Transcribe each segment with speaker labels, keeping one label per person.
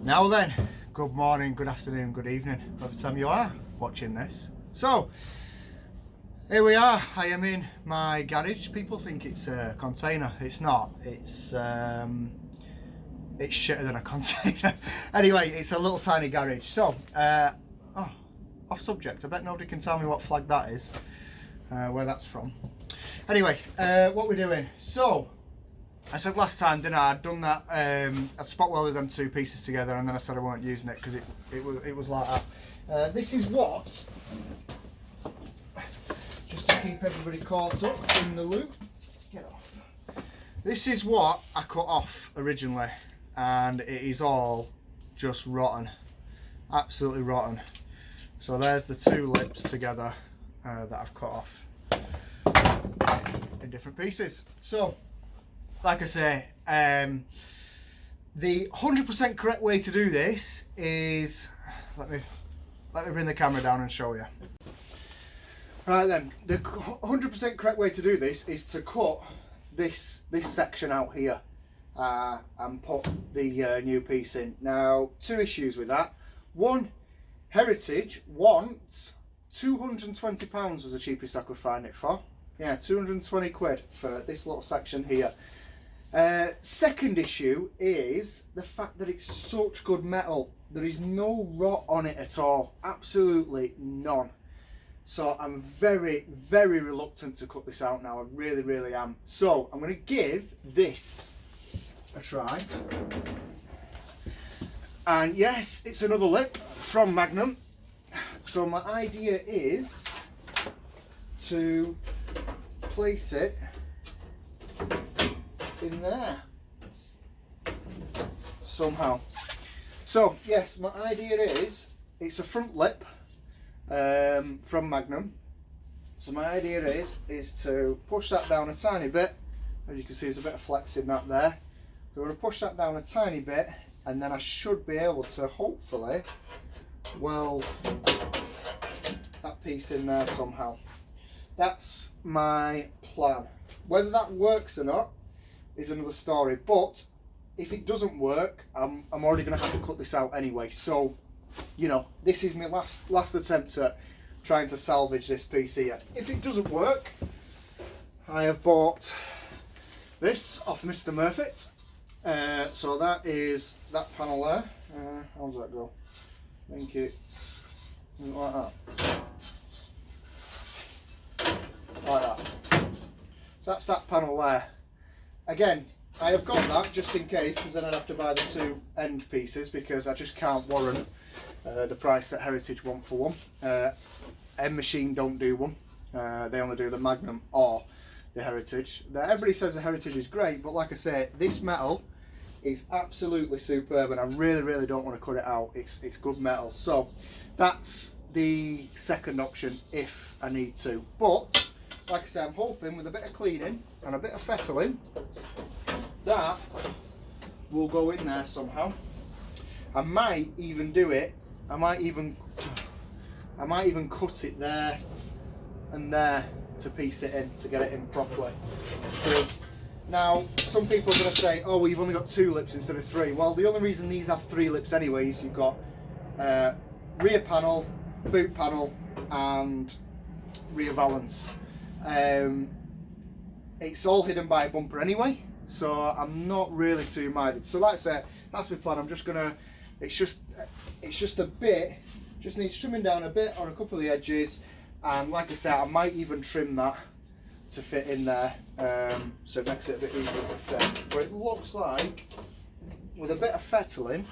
Speaker 1: Now then, good morning, good afternoon, good evening, whatever time you are watching this. So, here we are. I am in my garage. People think it's a container. It's not. It's shitter than a container. Anyway, it's a little tiny garage. So, off subject. I bet nobody can tell me what flag that is, where that's from. Anyway, what we're doing. So, I said last time, didn't I? I'd done that. I'd spot welded them two pieces together, and then I said I weren't using it because it was like that. This is what, just to keep everybody caught up in the loop. Get off. This is what I cut off originally, and it is all just rotten, absolutely rotten. So there's the two lips together that I've cut off in different pieces. So, like I say, the 100% correct way to do this is, let me bring the camera down and show you. Right then, the 100% correct way to do this is to cut this section out here and put the new piece in. Now, two issues with that. One, Heritage wants £220 was the cheapest I could find it for. Yeah, 220 quid for this little section here. Second issue is the fact that it's such good metal. There is no rot on it at all, absolutely none. So I'm very, very reluctant to cut this out now. I really, really am. So I'm going to give this a try. And yes, it's another lip from Magnum. So my idea is to place it in there somehow. So yes, my idea is, it's a front lip from Magnum. So my idea is to push that down a tiny bit. As you can see, there's a bit of flex in that there. So I'm going to push that down a tiny bit, and then I should be able to hopefully weld that piece in there somehow. That's my plan. Whether that works or not is another story, but if it doesn't work, I'm already going to have to cut this out anyway. So, you know, this is my last attempt at trying to salvage this piece here. If it doesn't work, I have bought this off Mr. Murphy. So that is that panel there. How does that go? I think it's like that. Like that. So that's that panel there. Again, I have got that just in case, because then I'd have to buy the two end pieces, because I just can't warrant the price that Heritage want for one. M-Machine don't do one. They only do the Magnum or the Heritage. Everybody says the Heritage is great, but like I say, this metal is absolutely superb, and I really, really don't want to cut it out. It's good metal. So that's the second option if I need to. But like I say, I'm hoping with a bit of cleaning and a bit of fettling, that will go in there somehow. I might even do it. I might even cut it there and there to piece it in, to get it in properly. Because now some people are going to say, oh, well, you've only got two lips instead of three. Well, the only reason these have three lips anyways, you've got rear panel, boot panel, and rear valance. It's all hidden by a bumper anyway, so I'm not really too minded. So like I say, that's my plan. I'm just gonna, it's just a bit, just needs trimming down a bit on a couple of the edges, and like I say, I might even trim that to fit in there, so it makes it a bit easier to fit. But it looks like with a bit of fettling,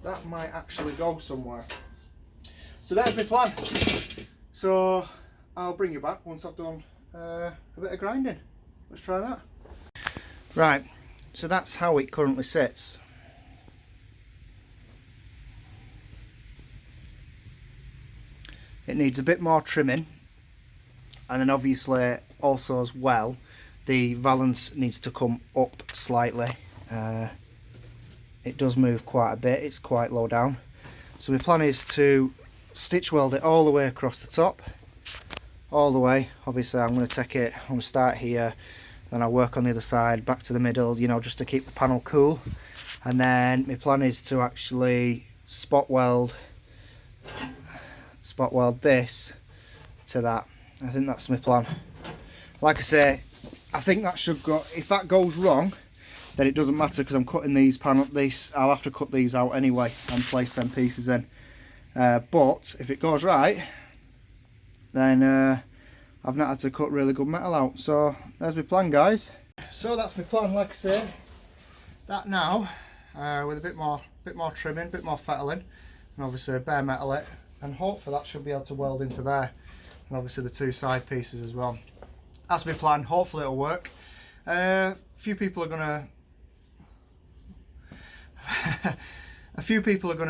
Speaker 1: that might actually go somewhere. So there's my plan. So I'll bring you back once I've done a bit of grinding. Let's try that. Right, so that's how it currently sits. It needs a bit more trimming, and then obviously also as well, the valance needs to come up slightly. It does move quite a bit, it's quite low down. So my plan is to stitch weld it all the way across the top, all the way. Obviously I'm going to take it, I'm going to start here, then I'll work on the other side, back to the middle, you know, just to keep the panel cool. and then my plan is to actually spot weld this to that. I think that's my plan. Like I say, I think that should go. If that goes wrong, then it doesn't matter, because I'm cutting these I'll have to cut these out anyway and place them pieces in. But if it goes right, then I've not had to cut really good metal out. So there's my plan, guys. So that's my plan. Like I say, that now with a bit more trimming, a bit more fettling, and obviously bare metal it, and hopefully that should be able to weld into there, and obviously the two side pieces as well. That's my plan. Hopefully it'll work. A few people are gonna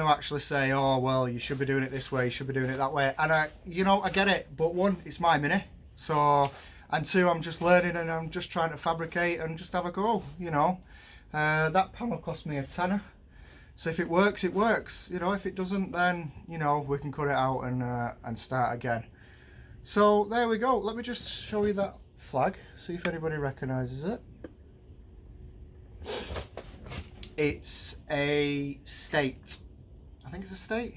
Speaker 1: actually say, oh well, you should be doing it this way, you should be doing it that way, and I get it, but one, it's my Mini, so, and two, I'm just learning and I'm just trying to fabricate and just have a go, you know. That panel cost me a tenner, so if it works, it works, you know. If it doesn't, then, you know, we can cut it out and start again. So there we go. Let me just show you that flag, see if anybody recognises it. It's a state. I think it's a state.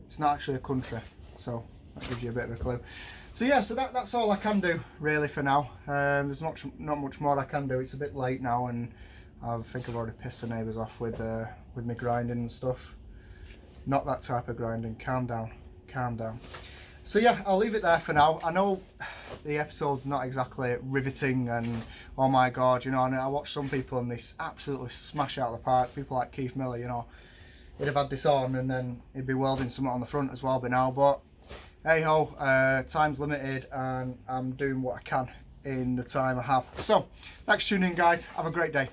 Speaker 1: It's not actually a country, so that gives you a bit of a clue. So yeah, so that's all I can do really for now. There's not much more I can do. It's a bit late now, and I think I've already pissed the neighbours off with me grinding and stuff. Not that type of grinding. Calm down, calm down. So yeah, I'll leave it there for now. I know the episode's not exactly riveting and oh my god, you know, and I watch some people and they absolutely smash it out of the park. People like Keith Miller, you know, he'd have had this on and then he'd be welding something on the front as well by now. But hey ho, time's limited and I'm doing what I can in the time I have. So thanks for tuning in, guys. Have a great day.